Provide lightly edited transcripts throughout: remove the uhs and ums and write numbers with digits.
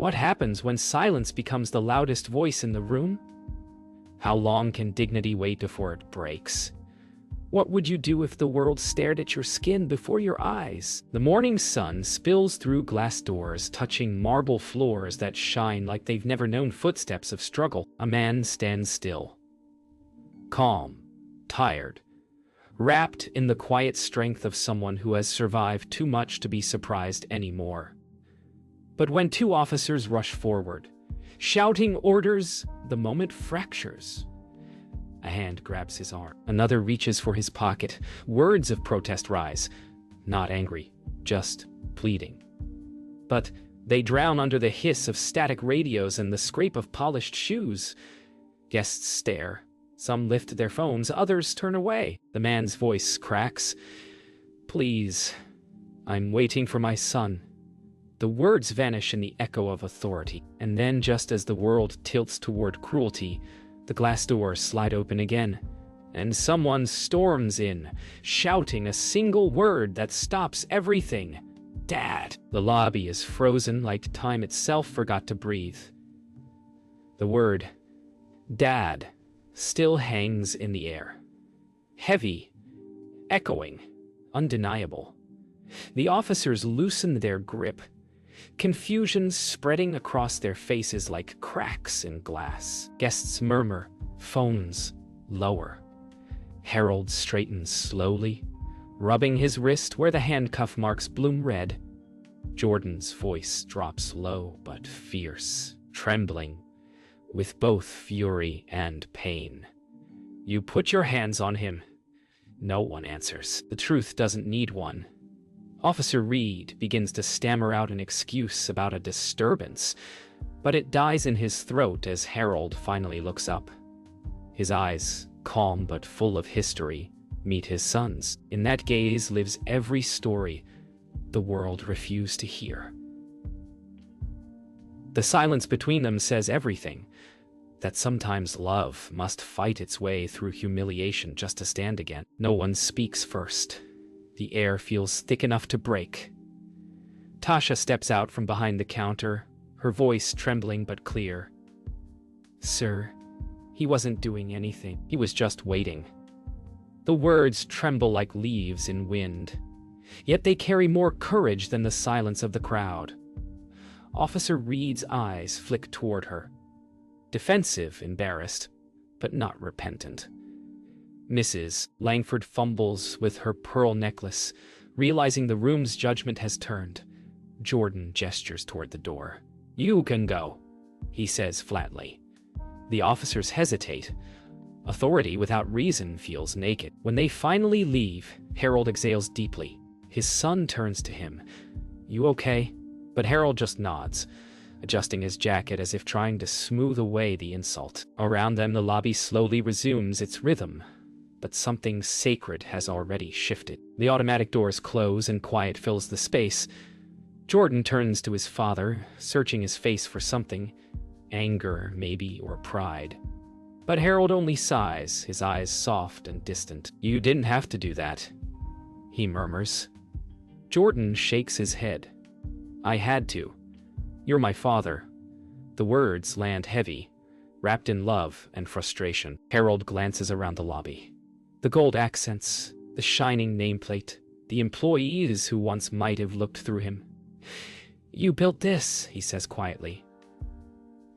What happens when silence becomes the loudest voice in the room? How long can dignity wait before it breaks? What would you do if the world stared at your skin before your eyes? The morning sun spills through glass doors, touching marble floors that shine like they've never known footsteps of struggle. A man stands still. Calm, tired, wrapped in the quiet strength of someone who has survived too much to be surprised anymore. But when two officers rush forward, shouting orders, the moment fractures. A hand grabs his arm. Another reaches for his pocket. Words of protest rise. Not angry, just pleading. But they drown under the hiss of static radios and the scrape of polished shoes. Guests stare. Some lift their phones, others turn away. The man's voice cracks. Please, I'm waiting for my son. The words vanish in the echo of authority. And then, just as the world tilts toward cruelty, the glass doors slide open again, and someone storms in, shouting a single word that stops everything. Dad. The lobby is frozen like time itself forgot to breathe. The word, Dad, still hangs in the air. Heavy, echoing, undeniable. The officers loosen their grip, confusion spreading across their faces like cracks in glass. Guests murmur, phones lower. Harold straightens slowly, rubbing his wrist where the handcuff marks bloom red. Jordan's voice drops low but fierce, trembling, with both fury and pain. You put your hands on him. No one answers. The truth doesn't need one. Officer Reed begins to stammer out an excuse about a disturbance, but it dies in his throat as Harold finally looks up. His eyes, calm but full of history, meet his son's. In that gaze lives every story the world refused to hear. The silence between them says everything, that sometimes love must fight its way through humiliation just to stand again. No one speaks first. The air feels thick enough to break. Tasha steps out from behind the counter, her voice trembling but clear. Sir, he wasn't doing anything. He was just waiting. The words tremble like leaves in wind, yet they carry more courage than the silence of the crowd. Officer Reed's eyes flick toward her. Defensive, embarrassed, but not repentant. Mrs. Langford fumbles with her pearl necklace, realizing the room's judgment has turned. Jordan gestures toward the door. You can go, he says flatly. The officers hesitate. Authority without reason feels naked. When they finally leave, Harold exhales deeply. His son turns to him. You okay? But Harold just nods, adjusting his jacket as if trying to smooth away the insult. Around them, the lobby slowly resumes its rhythm. But something sacred has already shifted. The automatic doors close and quiet fills the space. Jordan turns to his father, searching his face for something, anger maybe, or pride. But Harold only sighs, his eyes soft and distant. You didn't have to do that, he murmurs. Jordan shakes his head. I had to. You're my father. The words land heavy, wrapped in love and frustration. Harold glances around the lobby. The gold accents, the shining nameplate, the employees who once might have looked through him. You built this, he says quietly.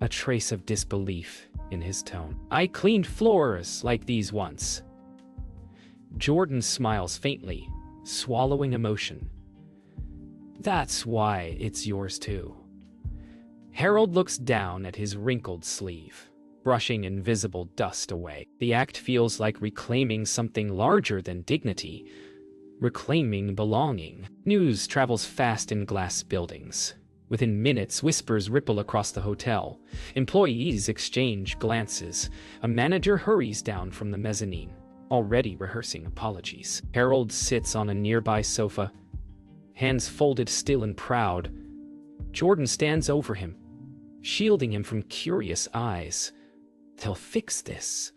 A trace of disbelief in his tone. I cleaned floors like these once. Jordan smiles faintly, swallowing emotion. That's why it's yours too. Harold looks down at his wrinkled sleeve, brushing invisible dust away. The act feels like reclaiming something larger than dignity, reclaiming belonging. News travels fast in glass buildings. Within minutes, whispers ripple across the hotel. Employees exchange glances. A manager hurries down from the mezzanine, already rehearsing apologies. Harold sits on a nearby sofa, hands folded still and proud. Jordan stands over him, shielding him from curious eyes. They'll fix this,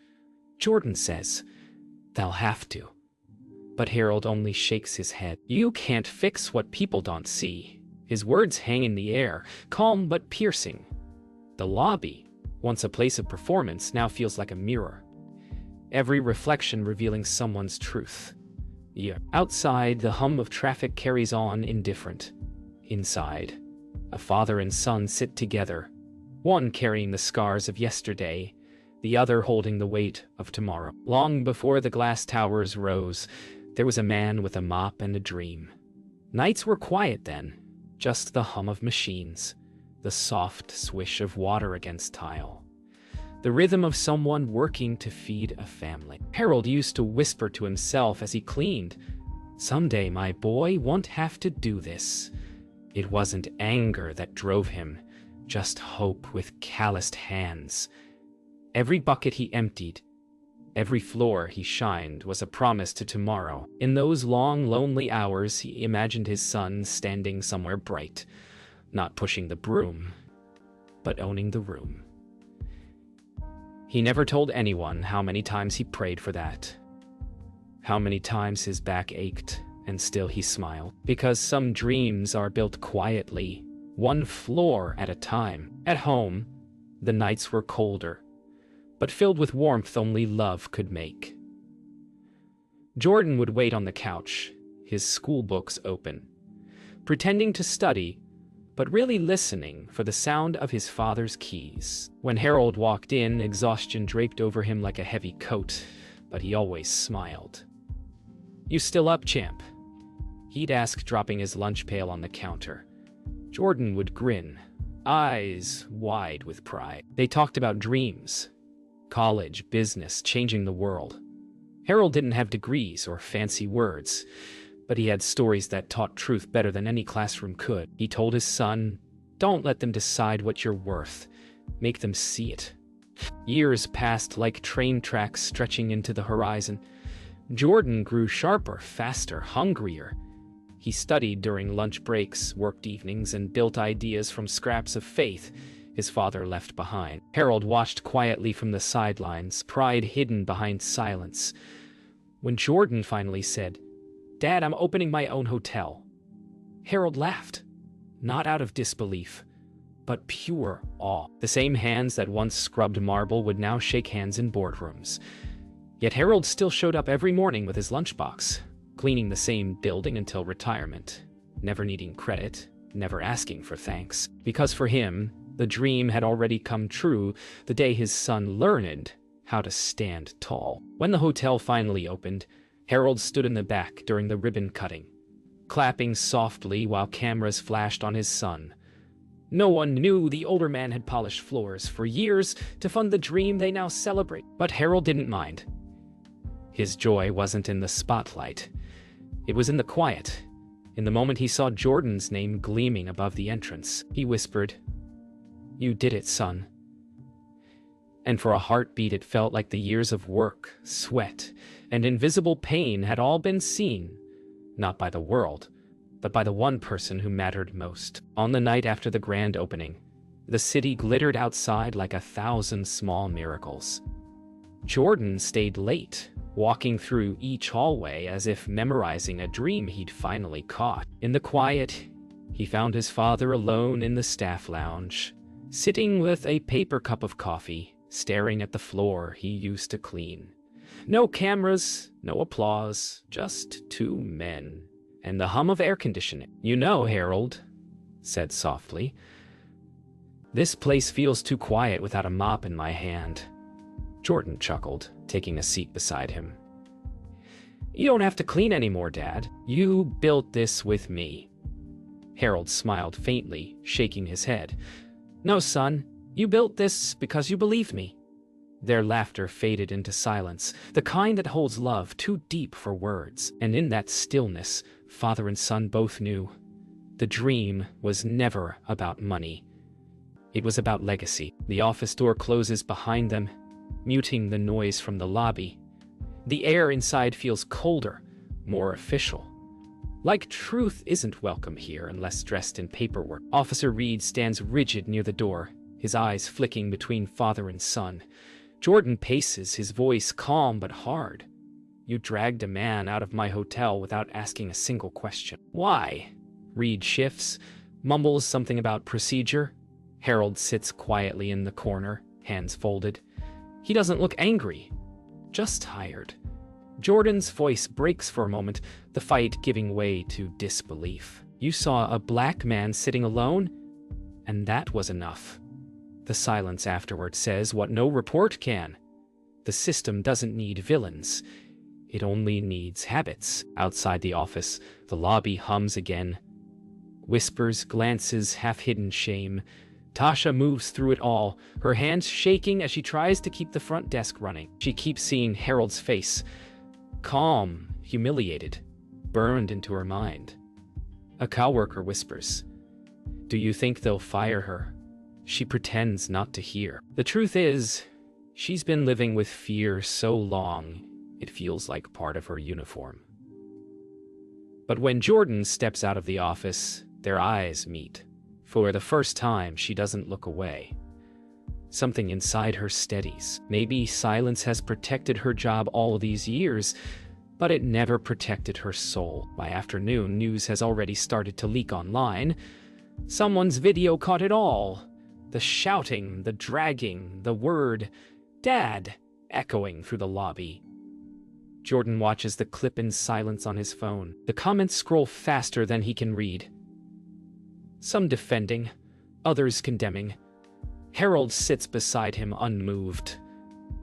Jordan says. They'll have to. But Harold only shakes his head. You can't fix what people don't see. His words hang in the air, calm but piercing. The lobby, once a place of performance, now feels like a mirror. Every reflection revealing someone's truth. Yeah. Outside, the hum of traffic carries on indifferent. Inside, a father and son sit together, one carrying the scars of yesterday, the other holding the weight of tomorrow. Long before the glass towers rose, there was a man with a mop and a dream. Nights were quiet then, just the hum of machines, the soft swish of water against tile, the rhythm of someone working to feed a family. Harold used to whisper to himself as he cleaned, "Someday my boy won't have to do this." It wasn't anger that drove him, just hope with calloused hands. Every bucket he emptied, every floor he shined was a promise to tomorrow. In those long, lonely hours, he imagined his son standing somewhere bright, not pushing the broom, but owning the room. He never told anyone how many times he prayed for that, how many times his back ached, and still he smiled. Because some dreams are built quietly, one floor at a time. At home, the nights were colder, but filled with warmth only love could make. Jordan would wait on the couch, his school books open, pretending to study, but really listening for the sound of his father's keys. When Harold walked in, exhaustion draped over him like a heavy coat, but he always smiled. "You still up, champ?" He'd ask, dropping his lunch pail on the counter. Jordan would grin, eyes wide with pride. They talked about dreams, college, business, changing the world. Harold didn't have degrees or fancy words, but he had stories that taught truth better than any classroom could. He told his son, "Don't let them decide what you're worth. Make them see it." Years passed like train tracks stretching into the horizon. Jordan grew sharper, faster, hungrier. He studied during lunch breaks, worked evenings, and built ideas from scraps of faith his father left behind. Harold watched quietly from the sidelines, pride hidden behind silence. When Jordan finally said, "Dad, I'm opening my own hotel," Harold laughed, not out of disbelief, but pure awe. The same hands that once scrubbed marble would now shake hands in boardrooms. Yet Harold still showed up every morning with his lunchbox, cleaning the same building until retirement, never needing credit, never asking for thanks. Because for him, the dream had already come true the day his son learned how to stand tall. When the hotel finally opened, Harold stood in the back during the ribbon cutting, clapping softly while cameras flashed on his son. No one knew the older man had polished floors for years to fund the dream they now celebrate. But Harold didn't mind. His joy wasn't in the spotlight. It was in the quiet, in the moment he saw Jordan's name gleaming above the entrance. He whispered, "You did it, son." And for a heartbeat it felt like the years of work, sweat, and invisible pain had all been seen, not by the world, but by the one person who mattered most. On the night after the grand opening, the city glittered outside like 1,000 small miracles. Jordan stayed late, walking through each hallway as if memorizing a dream he'd finally caught. In the quiet, he found his father alone in the staff lounge, sitting with a paper cup of coffee, staring at the floor he used to clean. No cameras, no applause, just two men, and the hum of air conditioning. "You know, Harold," said softly, "this place feels too quiet without a mop in my hand." Jordan chuckled, taking a seat beside him. "You don't have to clean anymore, Dad. You built this with me." Harold smiled faintly, shaking his head. "No, son, you built this because you believed me." Their laughter faded into silence, the kind that holds love too deep for words. And in that stillness, father and son both knew the dream was never about money. It was about legacy. The office door closes behind them, muting the noise from the lobby. The air inside feels colder, more official. Like truth isn't welcome here unless dressed in paperwork. Officer Reed stands rigid near the door, his eyes flicking between father and son. Jordan paces, his voice calm but hard. "You dragged a man out of my hotel without asking a single question." "Why?" Reed shifts, mumbles something about procedure. Harold sits quietly in the corner, hands folded. He doesn't look angry, just tired. Jordan's voice breaks for a moment, the fight giving way to disbelief. You saw a black man sitting alone, and that was enough. The silence afterward says what no report can. The system doesn't need villains. It only needs habits. Outside the office, the lobby hums again. Whispers, glances, half-hidden shame. Tasha moves through it all, her hands shaking as she tries to keep the front desk running. She keeps seeing Harold's face. Calm, humiliated, burned into her mind. A coworker whispers, "Do you think they'll fire her?" She pretends not to hear. The truth is, she's been living with fear so long, it feels like part of her uniform. But when Jordan steps out of the office, their eyes meet. For the first time, she doesn't look away. Something inside her steadies. Maybe silence has protected her job all these years, but it never protected her soul. By afternoon, news has already started to leak online. Someone's video caught it all. The shouting, the dragging, the word, "Dad," echoing through the lobby. Jordan watches the clip in silence on his phone. The comments scroll faster than he can read. Some defending, others condemning. Harold sits beside him unmoved.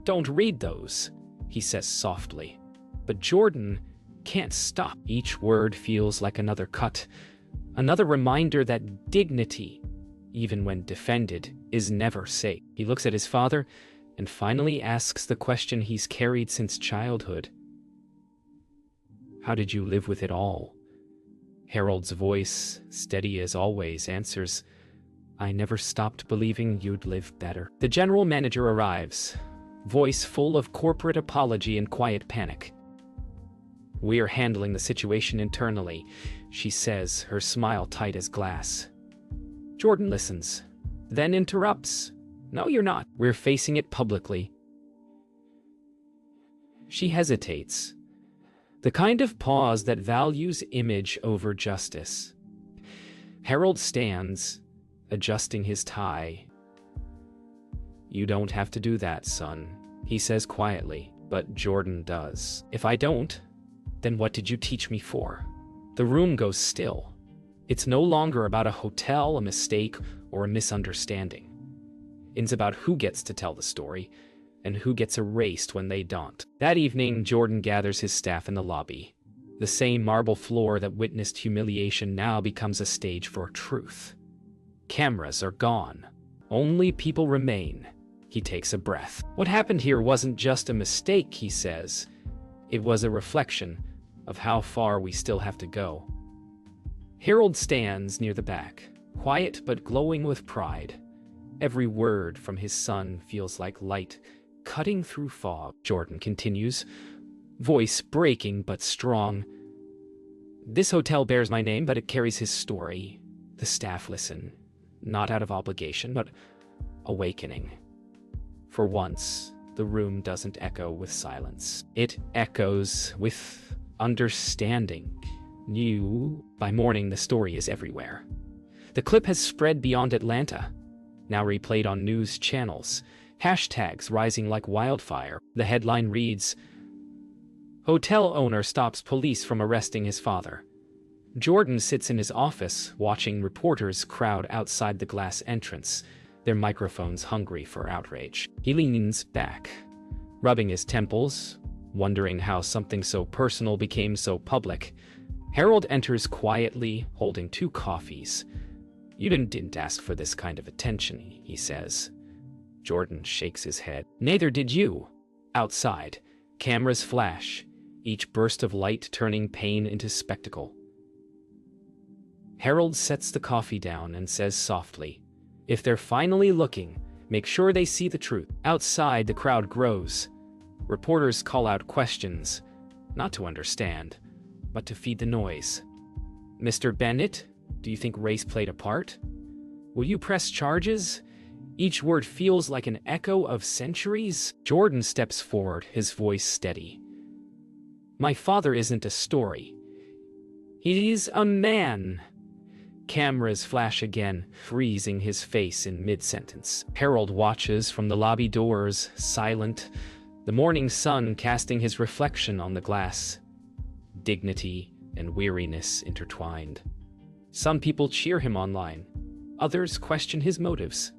"Don't read those," he says softly. But Jordan can't stop. Each word feels like another cut, another reminder that dignity, even when defended, is never safe. He looks at his father and finally asks the question he's carried since childhood. "How did you live with it all?" Harold's voice, steady as always, answers, "I never stopped believing you'd live better." The general manager arrives, voice full of corporate apology and quiet panic. "We're handling the situation internally," she says, her smile tight as glass. Jordan listens, then interrupts. "No, you're not. We're facing it publicly." She hesitates. The kind of pause that values image over justice. Harold stands, adjusting his tie. "You don't have to do that, son," he says quietly, but Jordan does. "If I don't, then what did you teach me for?" The room goes still. It's no longer about a hotel, a mistake, or a misunderstanding. It's about who gets to tell the story, and who gets erased when they don't. That evening, Jordan gathers his staff in the lobby. The same marble floor that witnessed humiliation now becomes a stage for truth. Cameras are gone. Only people remain. He takes a breath. What happened here wasn't just a mistake, he says. It was a reflection of how far we still have to go. Harold stands near the back, quiet but glowing with pride. Every word from his son feels like light cutting through fog. Jordan continues, voice breaking but strong. "This hotel bears my name, but it carries his story." The staff listen, not out of obligation, but awakening. For once, the room doesn't echo with silence. It echoes with understanding. By morning, the story is everywhere. The clip has spread beyond Atlanta, now replayed on news channels, hashtags rising like wildfire. The headline reads, "Hotel owner stops police from arresting his father." Jordan sits in his office, watching reporters crowd outside the glass entrance, their microphones hungry for outrage. He leans back, rubbing his temples, wondering how something so personal became so public. Harold enters quietly, holding 2 coffees. "You didn't ask for this kind of attention," he says. Jordan shakes his head. "Neither did you." Outside, cameras flash, each burst of light turning pain into spectacle. Harold sets the coffee down and says softly, "If they're finally looking, make sure they see the truth." Outside, the crowd grows. Reporters call out questions, not to understand, but to feed the noise. "Mr. Bennett, do you think race played a part? Will you press charges?" Each word feels like an echo of centuries. Jordan steps forward, his voice steady. "My father isn't a story. He's a man. Cameras flash again, freezing his face in mid-sentence. Harold watches from the lobby doors, silent, the morning sun casting his reflection on the glass. Dignity and weariness intertwined. Some people cheer him online. Others question his motives.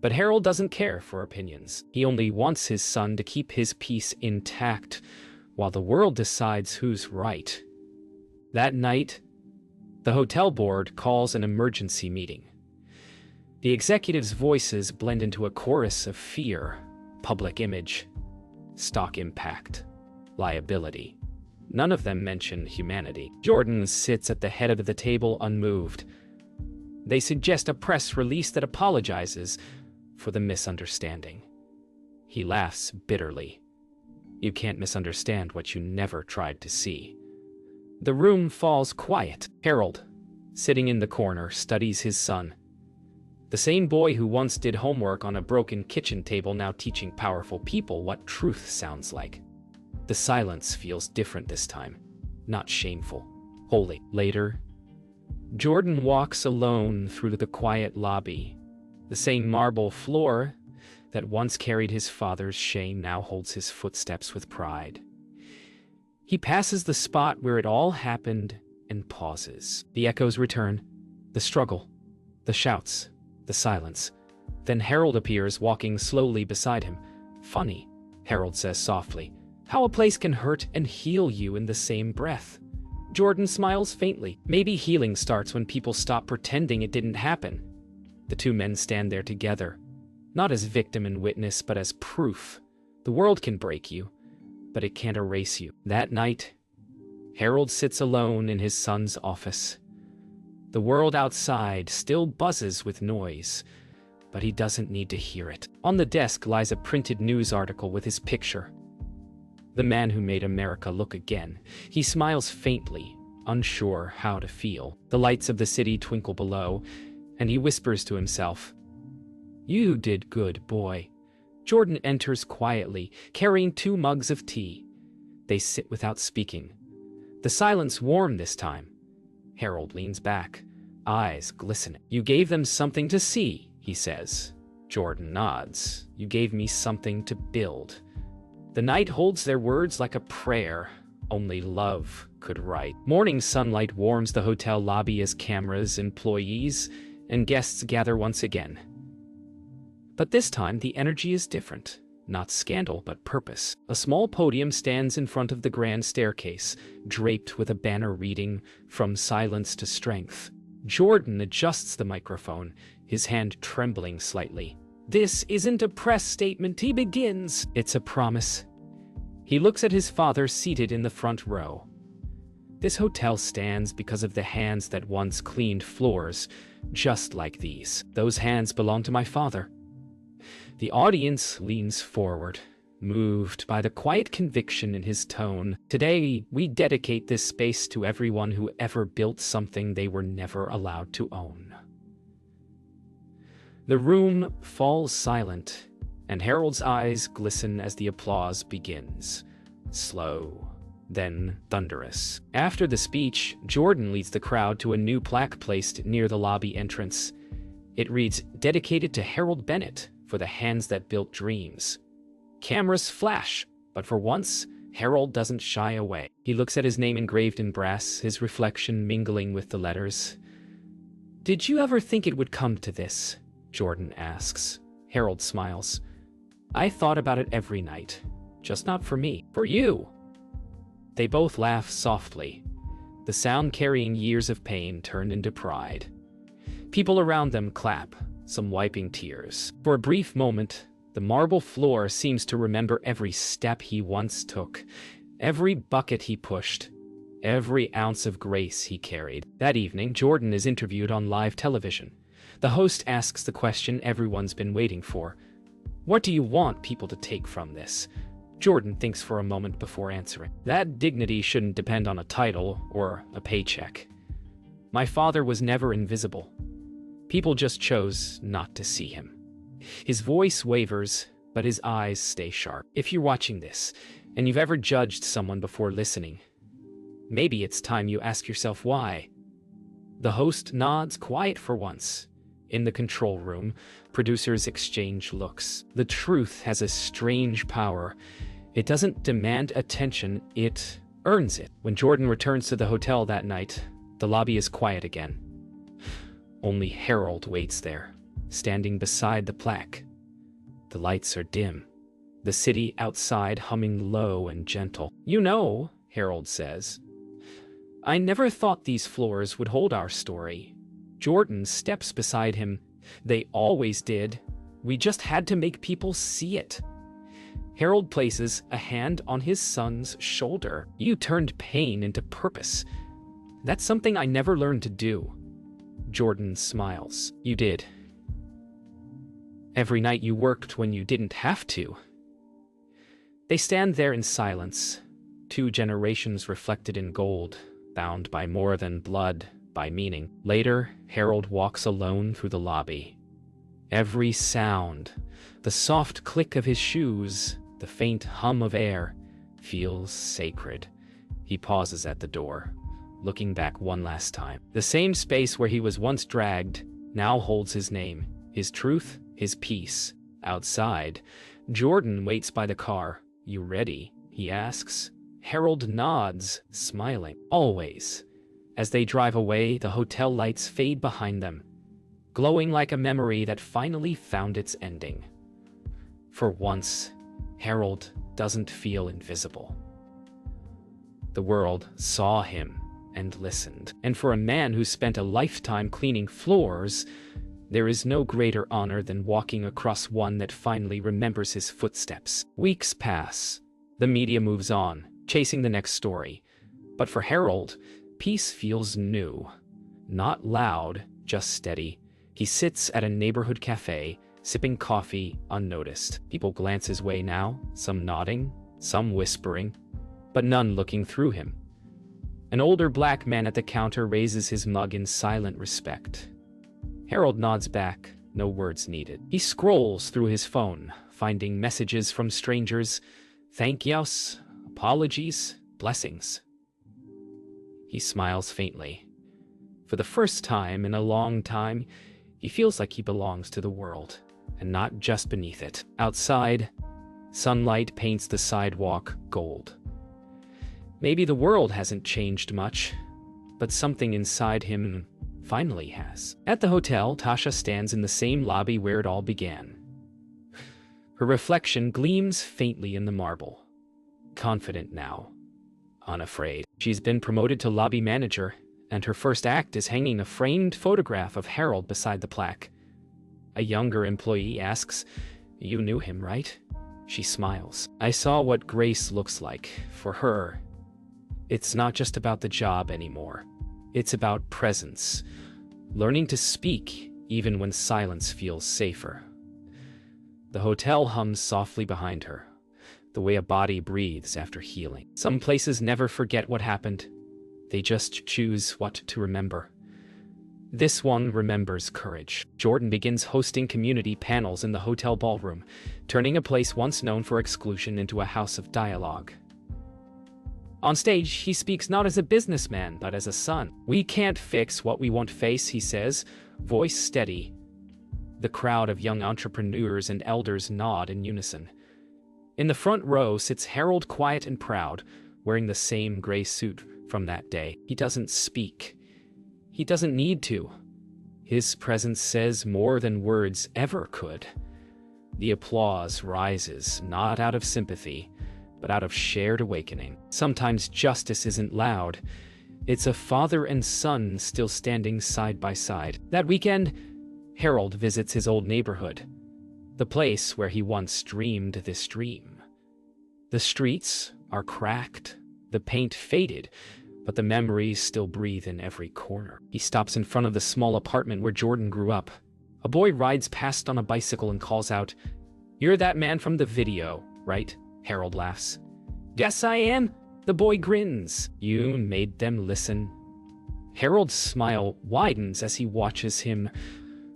But Harold doesn't care for opinions. He only wants his son to keep his peace intact while the world decides who's right. That night, the hotel board calls an emergency meeting. The executives' voices blend into a chorus of fear, public image, stock impact, liability. None of them mention humanity. Jordan sits at the head of the table unmoved. They suggest a press release that apologizes for the misunderstanding. He laughs bitterly. You can't misunderstand what you never tried to see. The room falls quiet. Harold, sitting in the corner, studies his son. The same boy who once did homework on a broken kitchen table now teaching powerful people what truth sounds like. The silence feels different this time, not shameful, holy. Later, Jordan walks alone through the quiet lobby. The same marble floor that once carried his father's shame now holds his footsteps with pride. He passes the spot where it all happened and pauses. The echoes return, the struggle, the shouts, the silence. Then Harold appears, walking slowly beside him. Funny, Harold says softly, how a place can hurt and heal you in the same breath. Jordan smiles faintly. Maybe healing starts when people stop pretending it didn't happen. The two men stand there together, not as victim and witness, but as proof. The world can break you, but it can't erase you. That night, Harold sits alone in his son's office. The world outside still buzzes with noise, but he doesn't need to hear it. On the desk lies a printed news article with his picture. The man who made America look again. He smiles faintly, unsure how to feel. The lights of the city twinkle below, and he whispers to himself, "You did good, boy." Jordan enters quietly, carrying 2 mugs of tea. They sit without speaking. The silence warm this time. Harold leans back, eyes glistening. "You gave them something to see," he says. Jordan nods. "You gave me something to build." The night holds their words like a prayer only love could write. Morning sunlight warms the hotel lobby as cameras, employees, and guests gather once again. But this time, the energy is different. Not scandal, but purpose. A small podium stands in front of the grand staircase, draped with a banner reading, "From Silence to Strength." Jordan adjusts the microphone, his hand trembling slightly. "This isn't a press statement," he begins. "It's a promise." He looks at his father seated in the front row. This hotel stands because of the hands that once cleaned floors, just like these. Those hands belong to my father. The audience leans forward, moved by the quiet conviction in his tone. Today, we dedicate this space to everyone who ever built something they were never allowed to own. The room falls silent, and Harold's eyes glisten as the applause begins. Slow, then thunderous. After the speech, Jordan leads the crowd to a new plaque placed near the lobby entrance. It reads, "Dedicated to Harold Bennett, for the hands that built dreams." Cameras flash, but for once, Harold doesn't shy away. He looks at his name engraved in brass, his reflection mingling with the letters. "Did you ever think it would come to this?" Jordan asks. Harold smiles. "I thought about it every night. Just not for me. For you." They both laugh softly, the sound carrying years of pain turned into pride. People around them clap, some wiping tears. For a brief moment, the marble floor seems to remember every step he once took, every bucket he pushed, every ounce of grace he carried. That evening, Jordan is interviewed on live television. The host asks the question everyone's been waiting for. "What do you want people to take from this?" Jordan thinks for a moment before answering. "That dignity shouldn't depend on a title or a paycheck. My father was never invisible. People just chose not to see him." His voice wavers, but his eyes stay sharp. If you're watching this, and you've ever judged someone before listening, maybe it's time you ask yourself why. The host nods, quiet for once. In the control room, producers exchange looks. The truth has a strange power. It doesn't demand attention, it earns it. When Jordan returns to the hotel that night, the lobby is quiet again. Only Harold waits there, standing beside the plaque. The lights are dim, the city outside humming low and gentle. "You know," Harold says, "I never thought these floors would hold our story." Jordan steps beside him. "They always did. We just had to make people see it." Harold places a hand on his son's shoulder. "You turned pain into purpose. That's something I never learned to do." Jordan smiles. "You did. Every night you worked when you didn't have to." They stand there in silence, 2 generations reflected in gold, bound by more than blood, by meaning. Later, Harold walks alone through the lobby. Every sound, the soft click of his shoes, the faint hum of air, feels sacred. He pauses at the door, looking back one last time. The same space where he was once dragged now holds his name, his truth, his peace. Outside, Jordan waits by the car. "You ready?" he asks. Harold nods, smiling. "Always." As they drive away, the hotel lights fade behind them, glowing like a memory that finally found its ending. For once, Harold doesn't feel invisible. The world saw him and listened. And for a man who spent a lifetime cleaning floors, there is no greater honor than walking across one that finally remembers his footsteps. Weeks pass. The media moves on, chasing the next story. But for Harold, peace feels new. Not loud, just steady. He sits at a neighborhood cafe, sipping coffee unnoticed. People glance his way now, some nodding, some whispering, but none looking through him. An older black man at the counter raises his mug in silent respect. Harold nods back, no words needed. He scrolls through his phone, finding messages from strangers, thank yous, apologies, blessings. He smiles faintly. For the first time in a long time, he feels like he belongs to the world, and not just beneath it. Outside, sunlight paints the sidewalk gold. Maybe the world hasn't changed much, but something inside him finally has. At the hotel, Tasha stands in the same lobby where it all began. Her reflection gleams faintly in the marble. Confident now, unafraid. She's been promoted to lobby manager, and her first act is hanging a framed photograph of Harold beside the plaque. A younger employee asks, "You knew him, right?" She smiles. "I saw what grace looks like. For her, it's not just about the job anymore. It's about presence, learning to speak even when silence feels safer." The hotel hums softly behind her, the way a body breathes after healing. Some places never forget what happened. They just choose what to remember. This one remembers courage. Jordan begins hosting community panels in the hotel ballroom, turning a place once known for exclusion into a house of dialogue. On stage, he speaks not as a businessman, but as a son. "We can't fix what we won't face," he says, voice steady. The crowd of young entrepreneurs and elders nod in unison. In the front row sits Harold, quiet and proud, wearing the same gray suit from that day. He doesn't speak. He doesn't need to. His presence says more than words ever could. The applause rises, not out of sympathy, but out of shared awakening. Sometimes justice isn't loud. It's a father and son still standing side by side. That weekend, Harold visits his old neighborhood, the place where he once dreamed this dream. The streets are cracked, the paint faded, but the memories still breathe in every corner. He stops in front of the small apartment where Jordan grew up. A boy rides past on a bicycle and calls out, "You're that man from the video, right?" Harold laughs. "Yes, I am." The boy grins. "You made them listen." Harold's smile widens as he watches him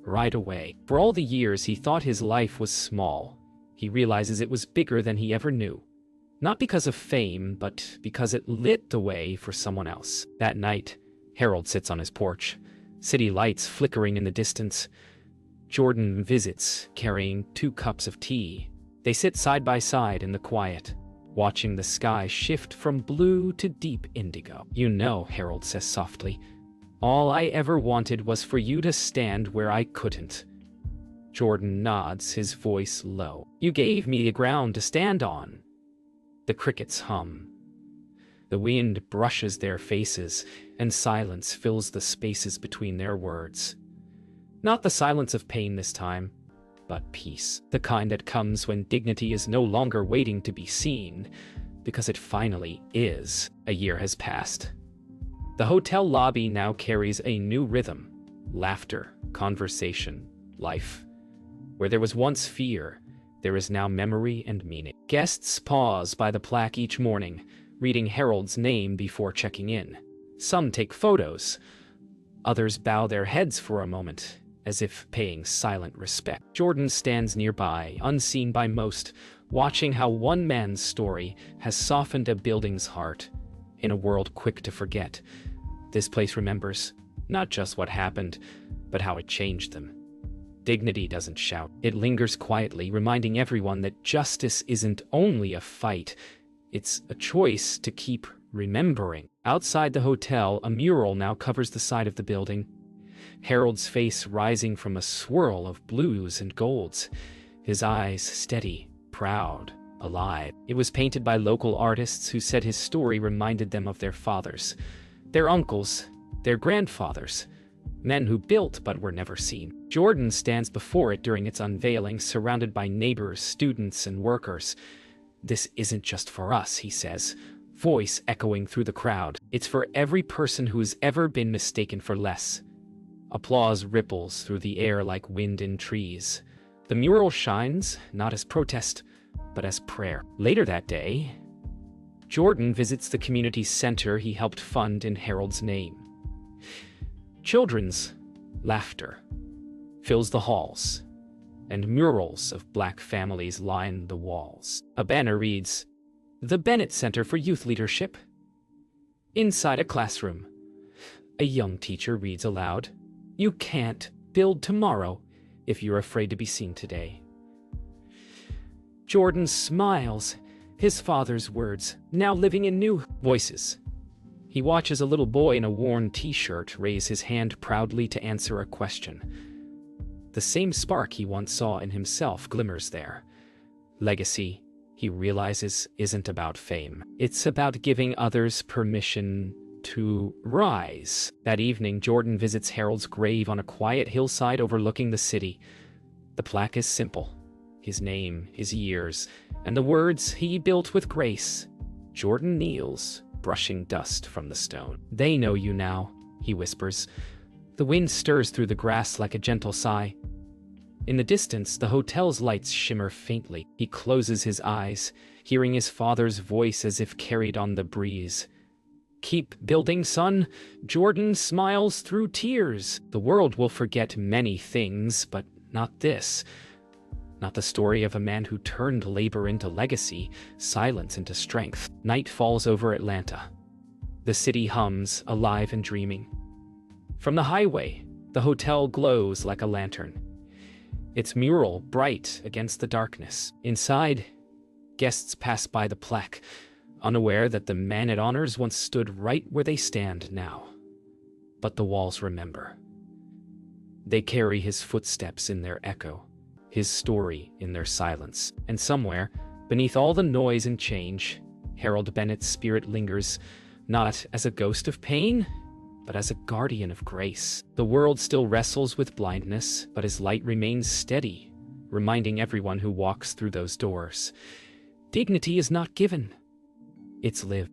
ride away. For all the years he thought his life was small, he realizes it was bigger than he ever knew. Not because of fame, but because it lit the way for someone else. That night, Harold sits on his porch, city lights flickering in the distance. Jordan visits, carrying 2 cups of tea. They sit side by side in the quiet, watching the sky shift from blue to deep indigo. "You know," Harold says softly, "all I ever wanted was for you to stand where I couldn't." Jordan nods, his voice low. "You gave me the ground to stand on." The crickets hum. The wind brushes their faces, and silence fills the spaces between their words. Not the silence of pain this time, but peace. The kind that comes when dignity is no longer waiting to be seen, because it finally is. A year has passed. The hotel lobby now carries a new rhythm: laughter, conversation, life. Where there was once fear, there is now memory and meaning. Guests pause by the plaque each morning, reading Harold's name before checking in. Some take photos. Others bow their heads for a moment, as if paying silent respect. Jordan stands nearby, unseen by most, watching how one man's story has softened a building's heart. In a world quick to forget, this place remembers not just what happened, but how it changed them. Dignity doesn't shout. It lingers quietly, reminding everyone that justice isn't only a fight, it's a choice to keep remembering. Outside the hotel, a mural now covers the side of the building. Harold's face rising from a swirl of blues and golds, his eyes steady, proud, alive. It was painted by local artists who said his story reminded them of their fathers, their uncles, their grandfathers, men who built but were never seen. Jordan stands before it during its unveiling, surrounded by neighbors, students, and workers. "This isn't just for us," he says, voice echoing through the crowd. "It's for every person who has ever been mistaken for less." Applause ripples through the air like wind in trees. The mural shines, not as protest, but as prayer. Later that day, Jordan visits the community center he helped fund in Harold's name. Children's laughter fills the halls, and murals of Black families line the walls. A banner reads, "The Bennett Center for Youth Leadership." Inside a classroom, a young teacher reads aloud, "You can't build tomorrow if you're afraid to be seen today." Jordan smiles, his father's words, now living in new voices. He watches a little boy in a worn t-shirt raise his hand proudly to answer a question. The same spark he once saw in himself glimmers there. Legacy, he realizes, isn't about fame. It's about giving others permission to rise. That evening, Jordan visits Harold's grave on a quiet hillside overlooking the city. The plaque is simple: his name, his years, and the words he built with grace. Jordan kneels, brushing dust from the stone. "They know you now," he whispers. The wind stirs through the grass like a gentle sigh. In the distance, the hotel's lights shimmer faintly. He closes his eyes, hearing his father's voice as if carried on the breeze. "Keep building, son." Jordan smiles through tears. The world will forget many things, but not this. Not the story of a man who turned labor into legacy, silence into strength. Night falls over Atlanta. The city hums, alive and dreaming. From the highway, the hotel glows like a lantern, its mural bright against the darkness. Inside, guests pass by the plaque, unaware that the man it honors once stood right where they stand now. But the walls remember. They carry his footsteps in their echo, his story in their silence. And somewhere, beneath all the noise and change, Harold Bennett's spirit lingers, not as a ghost of pain, but as a guardian of grace. The world still wrestles with blindness, but his light remains steady, reminding everyone who walks through those doors. Dignity is not given, it's lived.